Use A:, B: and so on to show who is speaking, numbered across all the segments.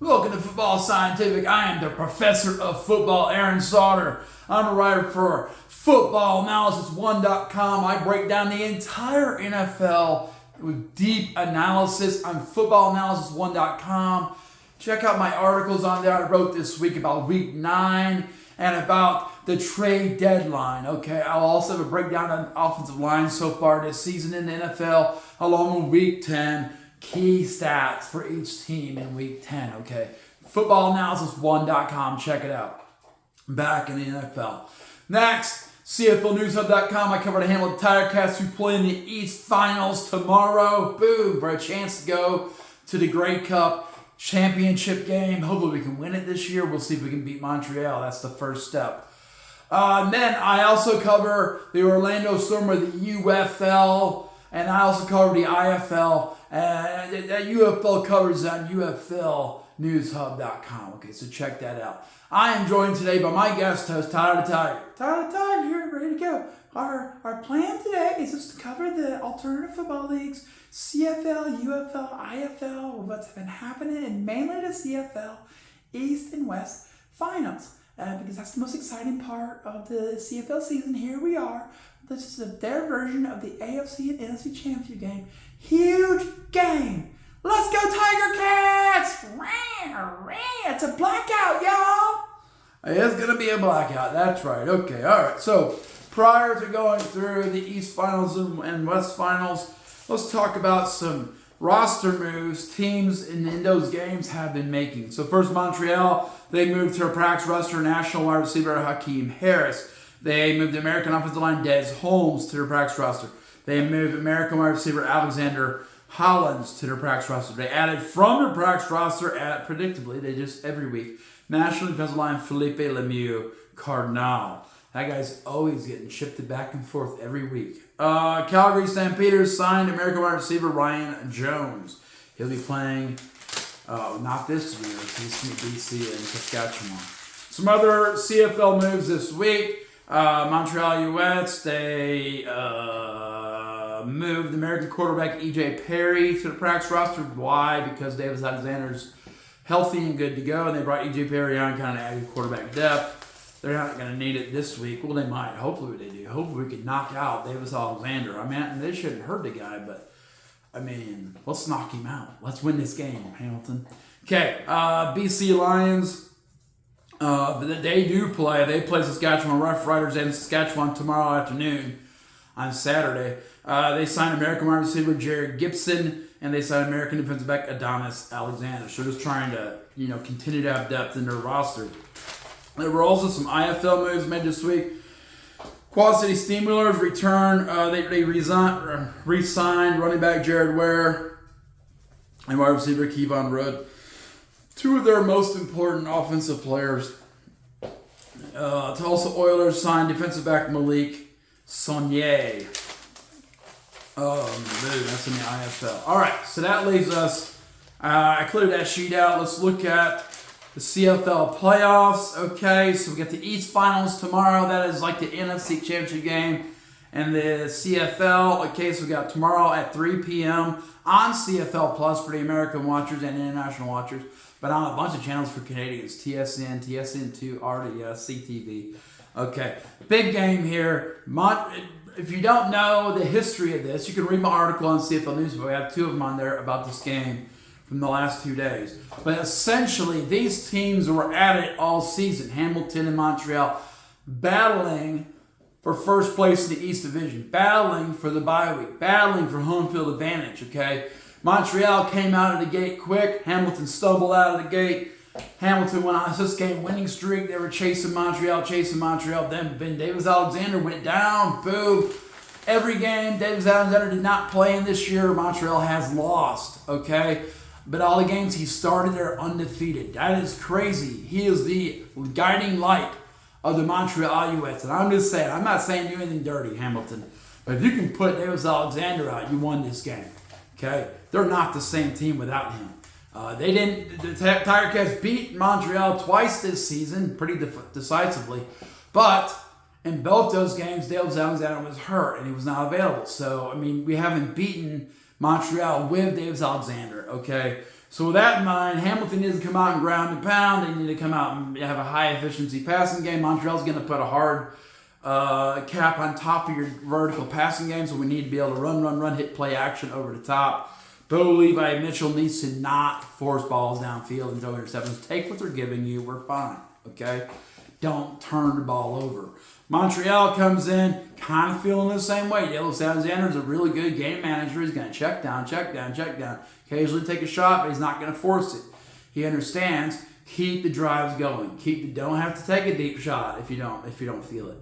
A: Welcome to Football Scientific. I am the professor of football, Aaron Sauter. I'm a writer for footballanalysis1.com. I break down the entire NFL with deep analysis on footballanalysis1.com. Check out my articles on there I wrote this week about Week 9 and about the trade deadline. Okay, I'll also have a breakdown on offensive line so far this season in the NFL, along with Week 10. Key stats for each team in Week 10, okay? Footballanalysis1.com, check it out. Back in the NFL. Next, CFLnewshub.com. I covered a handful of Tigercats who play in the East Finals tomorrow. Boom, for a chance to go to the Grey Cup championship game. Hopefully we can win it this year. We'll see if we can beat Montreal. That's the first step. Then I also cover the Orlando Storm of the UFL, and I also cover the IFL. That UFL covers on UFLnewshub.com. Okay, so check that out. I am joined today by my guest host, Tyler the Tiger. Tyler the Tiger here, ready to go. Our plan today is just to cover the alternative football leagues, CFL, UFL, IFL, what's been happening in mainly the CFL, East and West Finals. Because that's the most exciting part of the CFL season. Here we are. This is their version of the AFC and NFC Championship game. Huge game. Let's go Tiger Cats! It's a blackout, y'all. It's going to be a blackout. That's right. Okay, all right. So prior to going through the East Finals and West Finals, let's talk about some roster moves teams in those games have been making. So first, Montreal, they moved to a practice roster national wide receiver Hakeem Harris. They moved the American offensive line Des Holmes to their practice roster. They moved American wide receiver Alexander Hollins to their practice roster. They added from their practice roster, predictably, they just every week, National Defensive Line Philippe Lemieux Cardinal. That guy's always getting shifted back and forth every week. Calgary Stampeders signed American wide receiver Ryan Jones. He'll be playing, not this year, he's in BC and Saskatchewan. Some other CFL moves this week. Montreal Alouettes, they moved American quarterback E.J. Perry to the practice roster. Why? Because Davis Alexander's healthy and good to go, and they brought E.J. Perry on, kind of added quarterback depth. They're not going to need it this week. Well, they might. Hopefully they do. Hopefully we can knock out Davis Alexander. I mean, they shouldn't hurt the guy, but, I mean, let's knock him out. Let's win this game, Hamilton. Okay, BC Lions. They do play. They play Saskatchewan Rough Riders in Saskatchewan tomorrow afternoon on Saturday. They signed American wide receiver Jared Gibson, and they signed American defensive back Adonis Alexander. So just trying to, continue to have depth in their roster. There were also some IFL moves made this week. Quad City Steamwheelers return. They re-signed running back Jared Ware and wide receiver Kevon Rudd. Two of their most important offensive players. Tulsa Oilers signed defensive back Malik Saunier. That's in the IFL. All right, so that leaves us. I cleared that sheet out. Let's look at the CFL playoffs. Okay, so we got the East Finals tomorrow. That is like the NFC Championship game. And the CFL, okay, so we got tomorrow at 3 p.m. on CFL Plus for the American watchers and international watchers. But on a bunch of channels for Canadians, TSN, TSN2, RDS, CTV. Okay, big game here. If you don't know the history of this, you can read my article on CFL News. We have two of them on there about this game from the last 2 days. But essentially, these teams were at it all season. Hamilton and Montreal battling for first place in the East Division, battling for the bye week, battling for home field advantage, okay? Montreal came out of the gate quick. Hamilton stumbled out of the gate. Hamilton went on a 6-game winning streak. They were chasing Montreal. Then Davis Alexander went down. Boom. Every game Davis Alexander did not play in this year, Montreal has lost, okay? But all the games he started, they're undefeated. That is crazy. He is the guiding light of the Montreal Alouettes. And I'm just saying, I'm not saying do anything dirty, Hamilton. But if you can put Davis Alexander out, you won this game. Okay? They're not the same team without him. The Tiger Cats beat Montreal twice this season, pretty decisively. But in both those games, Davis Alexander was hurt and he was not available. So, I mean, we haven't beaten Montreal with Davis Alexander, okay? So with that in mind, Hamilton needs to come out and ground and pound. They need to come out and have a high efficiency passing game. Montreal's going to put a hard cap on top of your vertical passing game, so we need to be able to run, hit play action over the top. Bo Levi Mitchell needs to not force balls downfield and throw interceptions. Take what they're giving you. We're fine, okay? Don't turn the ball over. Montreal comes in kind of feeling the same way. Dallas Alexander's a really good game manager. He's going to check down. Occasionally take a shot, but he's not going to force it. He understands. Keep the drives going. Don't have to take a deep shot if you don't feel it.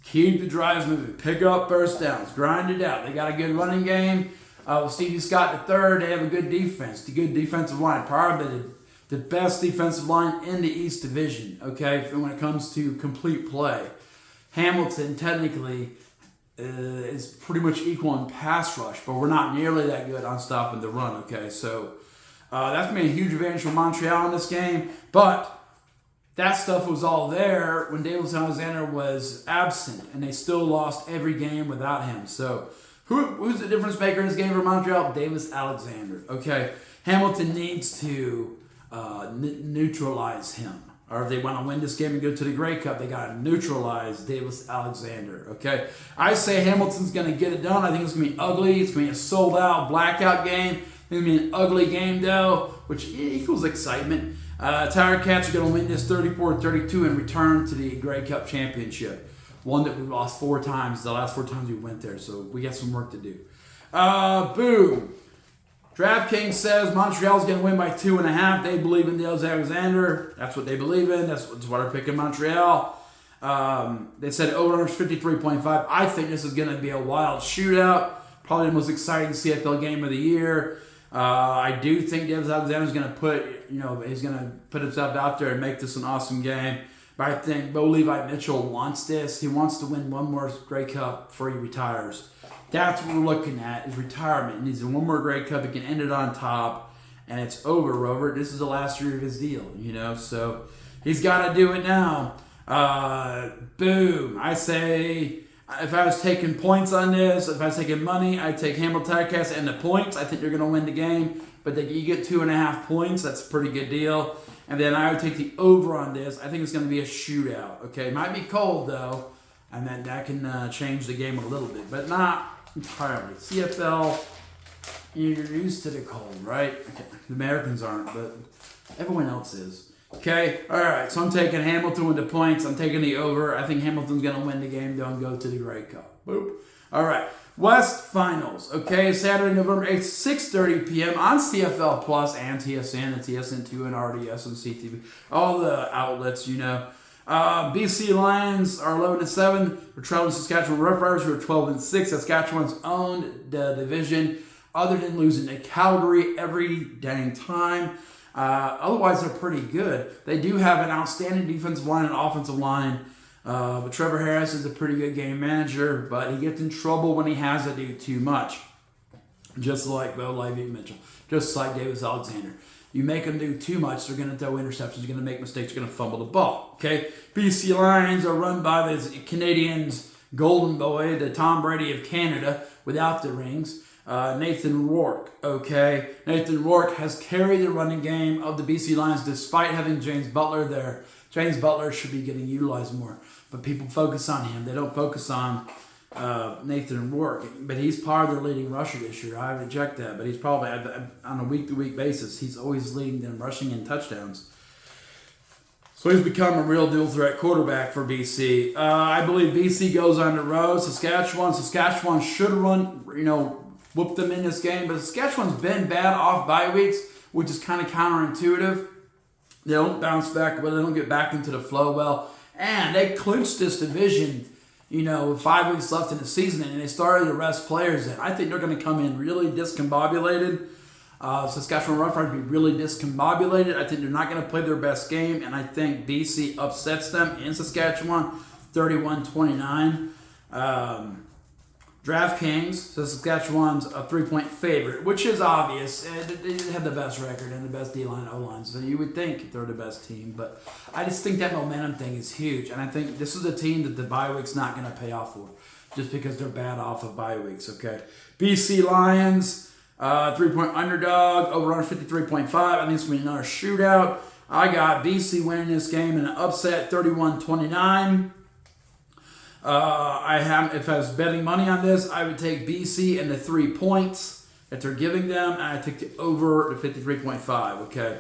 A: Keep the drives moving. Pick up first downs. Grind it out. They got a good running game. With Stevie Scott III, they have a good defense. The good defensive line. Probably the best defensive line in the East Division, okay, when it comes to complete play. Hamilton, technically, is pretty much equal in pass rush, but we're not nearly that good on stopping the run, okay? So that's going to be a huge advantage for Montreal in this game, but that stuff was all there when Davis Alexander was absent, and they still lost every game without him. So who's the difference maker in this game for Montreal? Davis Alexander, okay? Hamilton needs to neutralize him. Or if they want to win this game and go to the Grey Cup, they got to neutralize Davis Alexander, okay? I say Hamilton's going to get it done. I think it's going to be ugly. It's going to be a sold-out blackout game. It's going to be an ugly game, though, which equals excitement. Tiger Cats are going to win this 34-32 and return to the Grey Cup championship. One that we lost 4 times, the last 4 times we went there, so we got some work to do. Boom. DraftKings says Montreal's going to win by 2.5. They believe in Dallas Alexander. That's what they believe in. That's why they're picking Montreal. They said over-under 53.5. I think this is going to be a wild shootout. Probably the most exciting CFL game of the year. I do think Dallas Alexander's going to he's going to put himself out there and make this an awesome game. But I think Bo Levi Mitchell wants this. He wants to win one more Grey Cup before he retires. That's what we're looking at, is retirement. He needs one more Grey Cup. He can end it on top, and it's over, Robert. This is the last year of his deal, so he's got to do it now. Boom. I say, if I was taking points on this, if I was taking money, I'd take Hamilton Ticats and the points. I think they're going to win the game, but you get 2.5 points. That's a pretty good deal. And then I would take the over on this. I think it's going to be a shootout. Okay, it might be cold, though, and then that can change the game a little bit, but not entirely. CFL, you're used to the cold, right? Okay. The Americans aren't, but everyone else is. Okay, all right, so I'm taking Hamilton with the points. I'm taking the over. I think Hamilton's going to win the game, though, and go to the Grey Cup. Boop. All right, West Finals. Okay, Saturday, November 8th, 6:30 p.m. on CFL Plus and TSN and TSN2 and RDS and CTV. All the outlets, BC Lions are 11-7. We're traveling Saskatchewan Roughriders, who are 12-6. Saskatchewan's owned the division, other than losing to Calgary every dang time. Otherwise, they're pretty good. They do have an outstanding defensive line and offensive line. But Trevor Harris is a pretty good game manager, but he gets in trouble when he has to do too much. Just like Bo Levi Mitchell, just like Davis Alexander. You make them do too much, they're going to throw interceptions, they're going to make mistakes, they're going to fumble the ball. Okay, BC Lions are run by the Canadians' golden boy, the Tom Brady of Canada, without the rings, Nathan Rourke. Okay, Nathan Rourke has carried the running game of the BC Lions despite having James Butler there. James Butler should be getting utilized more, but people focus on him. They don't focus on Nathan Rourke, but he's part of their leading rusher this year. I reject that, but he's probably on a week-to-week basis. He's always leading them rushing in touchdowns. So he's become a real dual threat quarterback for BC. I believe BC goes on the road. Saskatchewan should run, whoop them in this game, but Saskatchewan's been bad off bye weeks, which is kind of counterintuitive. They don't bounce back, but they don't get back into the flow well, and they clinched this division. With 5 weeks left in the season, and they started to rest players in. I think they're going to come in really discombobulated. Saskatchewan Roughriders be really discombobulated. I think they're not going to play their best game, and I think BC upsets them in Saskatchewan, 31-29. DraftKings, so Saskatchewan's a 3-point favorite, which is obvious. They have the best record and the best D-line, O-line, so you would think they're the best team. But I just think that momentum thing is huge, and I think this is a team that the bye week's not going to pay off for, just because they're bad off of bye weeks, okay? BC Lions, 3-point underdog, over under 53.5. I think it's going to be another shootout. I got BC winning this game in an upset, 31-29. If I was betting money on this, I would take BC and the 3 points that they're giving them, and I take the over to 53.5. Okay,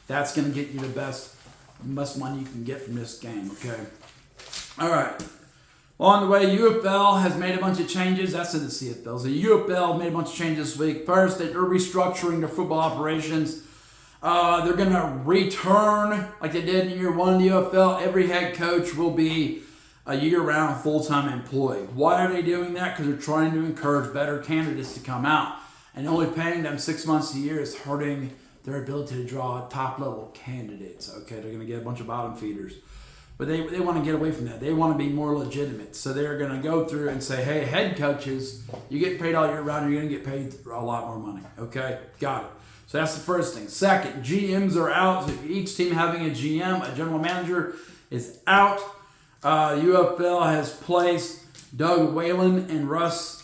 A: that's going to get you the best money you can get from this game. Okay, all right. On the way, UFL has made a bunch of changes. That's in the CFL. So UFL made a bunch of changes this week. First, they're restructuring their football operations. They're going to return like they did in year one in the UFL. Every head coach will be a year-round full-time employee. Why are they doing that? Because they're trying to encourage better candidates to come out. And only paying them 6 months a year is hurting their ability to draw top-level candidates. Okay, they're going to get a bunch of bottom feeders. But they want to get away from that. They want to be more legitimate. So they're going to go through and say, hey, head coaches, you get paid all year round, you're going to get paid a lot more money. Okay, got it. So that's the first thing. Second, GMs are out. So each team having a GM, a general manager, is out. UFL has placed Doug Whalen and Russ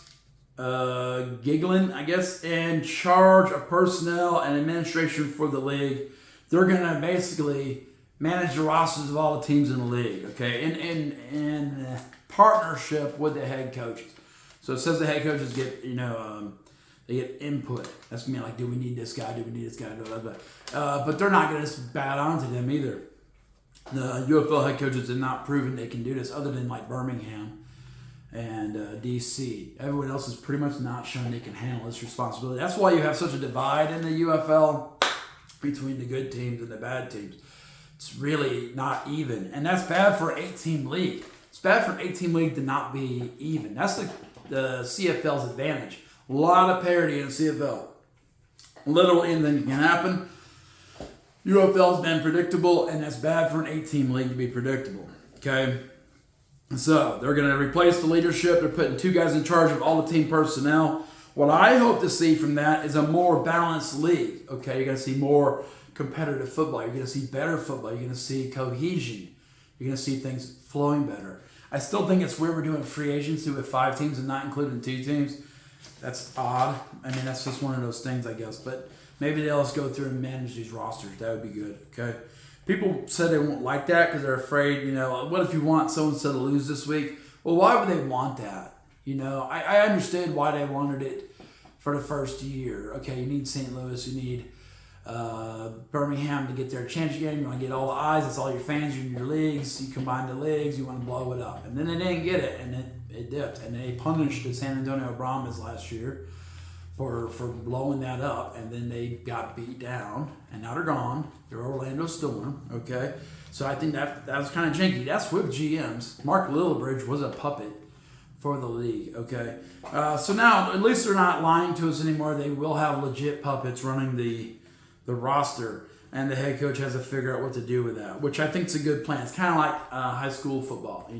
A: Giglin, I guess, in charge of personnel and administration for the league. They're going to basically manage the rosters of all the teams in the league, okay, in partnership with the head coaches. So it says the head coaches get, they get input. That's going to be like, do we need this guy? Do we need this guy? Blah, blah, blah. But they're not going to bat onto them either. The UFL head coaches have not proven they can do this other than like Birmingham and DC. Everyone else has pretty much not shown they can handle this responsibility. That's why you have such a divide in the UFL between the good teams and the bad teams. It's really not even. And that's bad for an 8-team league. It's bad for an 8-team league to not be even. That's the CFL's advantage. A lot of parity in the CFL. Little anything can happen. UFL's been predictable, and that's bad for an 8-team league to be predictable. Okay? So, they're going to replace the leadership. They're putting 2 guys in charge of all the team personnel. What I hope to see from that is a more balanced league. Okay? You're going to see more competitive football. You're going to see better football. You're going to see cohesion. You're going to see things flowing better. I still think it's weird we're doing free agency with 5 teams and not including 2 teams. That's odd. I mean, that's just one of those things, I guess. But maybe they'll just go through and manage these rosters. That would be good. Okay. People said they won't like that because they're afraid, what if you want so-and-so to lose this week? Well, why would they want that? I understand why they wanted it for the first year. Okay, you need St. Louis, you need Birmingham to get their championship game. You want to get all the eyes. It's all your fans. You're in your leagues. You combine the leagues. You want to blow it up. And then they didn't get it, and it dipped. And they punished the San Antonio Brahmas last year for blowing that up. And then they got beat down, and now they're gone. They're Orlando Storm. Okay, so I think that was kind of janky. That's with GMs. Mark Lillibridge was a puppet for the league. Okay, so now at least they're not lying to us anymore. They will have legit puppets running the roster, and the head coach has to figure out what to do with that, which I think is a good plan. It's kind of like high school football. You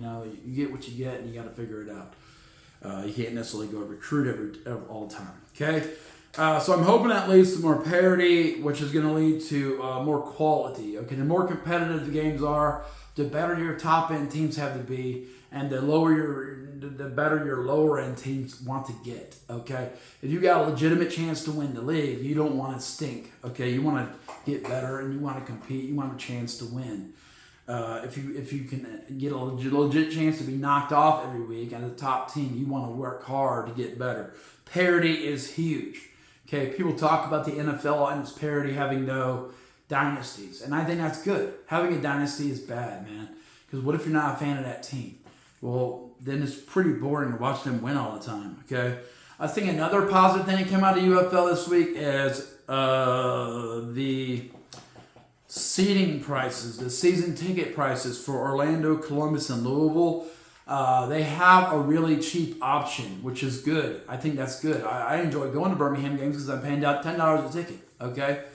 A: get what you get, and you got to figure it out. You can't necessarily go recruit all the time. Okay, so I'm hoping that leads to more parity, which is going to lead to more quality. Okay, the more competitive the games are, the better your top end teams have to be, and the better your lower end teams want to get. Okay, if you got a legitimate chance to win the league, you don't want to stink. Okay, you want to get better and you want to compete. You want a chance to win. If you can get a legit chance to be knocked off every week as a top team, you want to work hard to get better. Parity is huge. Okay, people talk about the NFL and its parity having no dynasties, and I think that's good. Having a dynasty is bad, man, because what if you're not a fan of that team? Well, then it's pretty boring to watch them win all the time, okay? I think another positive thing that came out of UFL this week is the seating prices, the season ticket prices for Orlando, Columbus, and Louisville. They have a really cheap option, which is good. I think that's good. I enjoy going to Birmingham games because I'm paying out $10 a ticket, okay?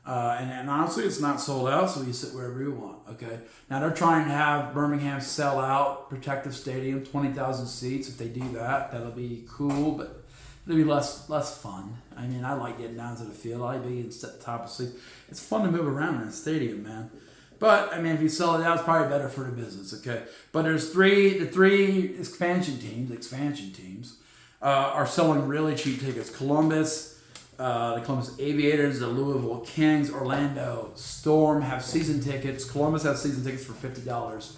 A: And honestly, it's not sold out, so you sit wherever you want, okay? Now, they're trying to have Birmingham sell out Protective Stadium, 20,000 seats. If they do that, that'll be cool, but it'll be less fun. I mean, I like getting down to the field. I like being at the top of seats. It's fun to move around in a stadium, man. But, I mean, if you sell it out, it's probably better for the business, okay? But there's the three expansion teams are selling really cheap tickets. Columbus, The Columbus Aviators, the Louisville Kings, Orlando Storm have season tickets. Columbus has season tickets for $50.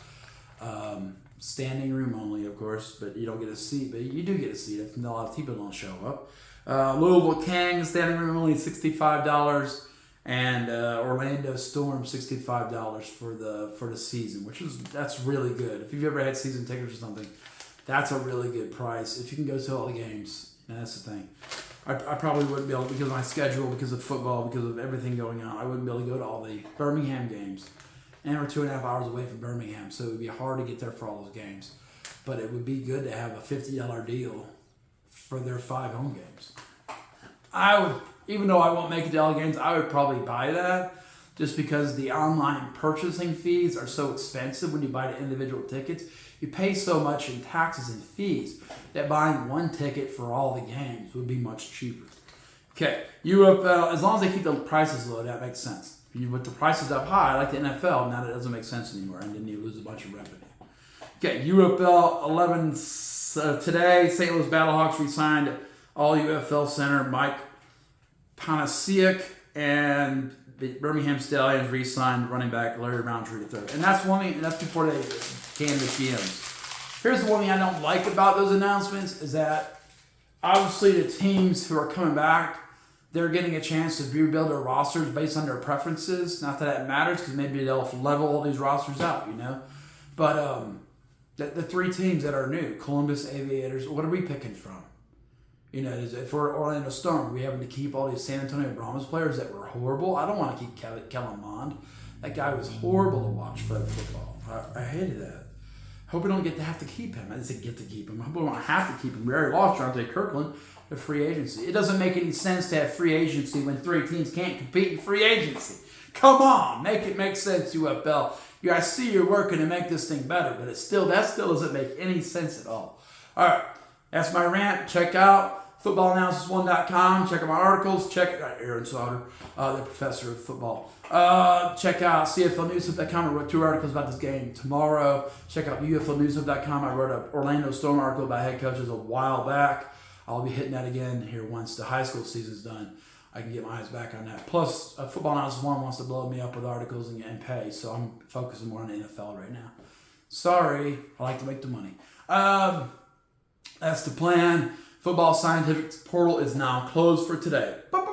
A: Standing room only, of course, but you don't get a seat. But you do get a seat if a lot of people don't show up. Louisville Kings, standing room only, $65. And Orlando Storm, $65 for the season, that's really good. If you've ever had season tickets or something, that's a really good price. If you can go to all the games, that's the thing. I probably wouldn't be able to, because of my schedule, because of football, because of everything going on. I wouldn't be able to go to all the Birmingham games, and we're 2.5 hours away from Birmingham, so it would be hard to get there for all those games. But it would be good to have a $50 deal for their 5 home games. I would. Even though I won't make it to all games, I would probably buy that just because the online purchasing fees are so expensive when you buy the individual tickets. You pay so much in taxes and fees that buying one ticket for all the games would be much cheaper. Okay, UFL, as long as they keep the prices low, that makes sense. You put the prices up high, like the NFL, now that doesn't make sense anymore, and then you lose a bunch of revenue. Okay, UFL 11 today, St. Louis Battlehawks re-signed all UFL center Mike Panasiuk, and the Birmingham Stallions re-signed running back Larry Roundtree III. And that's one thing, and that's before they canned the GMs. Here's the one thing I don't like about those announcements is that obviously the teams who are coming back, they're getting a chance to rebuild their rosters based on their preferences. Not that it matters, because maybe they'll level all these rosters out, But the 3 teams that are new, Columbus Aviators, what are we picking from? For Orlando Storm, we having to keep all these San Antonio Brahmas players that were horrible. I don't want to keep Kellen Mond. That guy was horrible to watch for football. I hated that. Hope we don't have to keep him. I didn't say get to keep him. I hope we don't have to keep him. We already lost Jonte Kirkland to free agency. It doesn't make any sense to have free agency when 3 teams can't compete in free agency. Come on, make it make sense, UFL. I see you're working to make this thing better, but that still doesn't make any sense at all. All right. That's my rant. Check out footballanalysis1.com. Check out my articles. Check out Aaron Sauter, the professor of football. Check out CFLnewshub.com. I wrote 2 articles about this game tomorrow. Check out UFLnewshub.com. I wrote an Orlando Storm article about head coaches a while back. I'll be hitting that again here once the high school season's done. I can get my eyes back on that. Plus, Football Analysis 1 wants to blow me up with articles and pay, so I'm focusing more on the NFL right now. Sorry. I like to make the money. That's the plan. Football Scientific Portal is now closed for today. Bye-bye.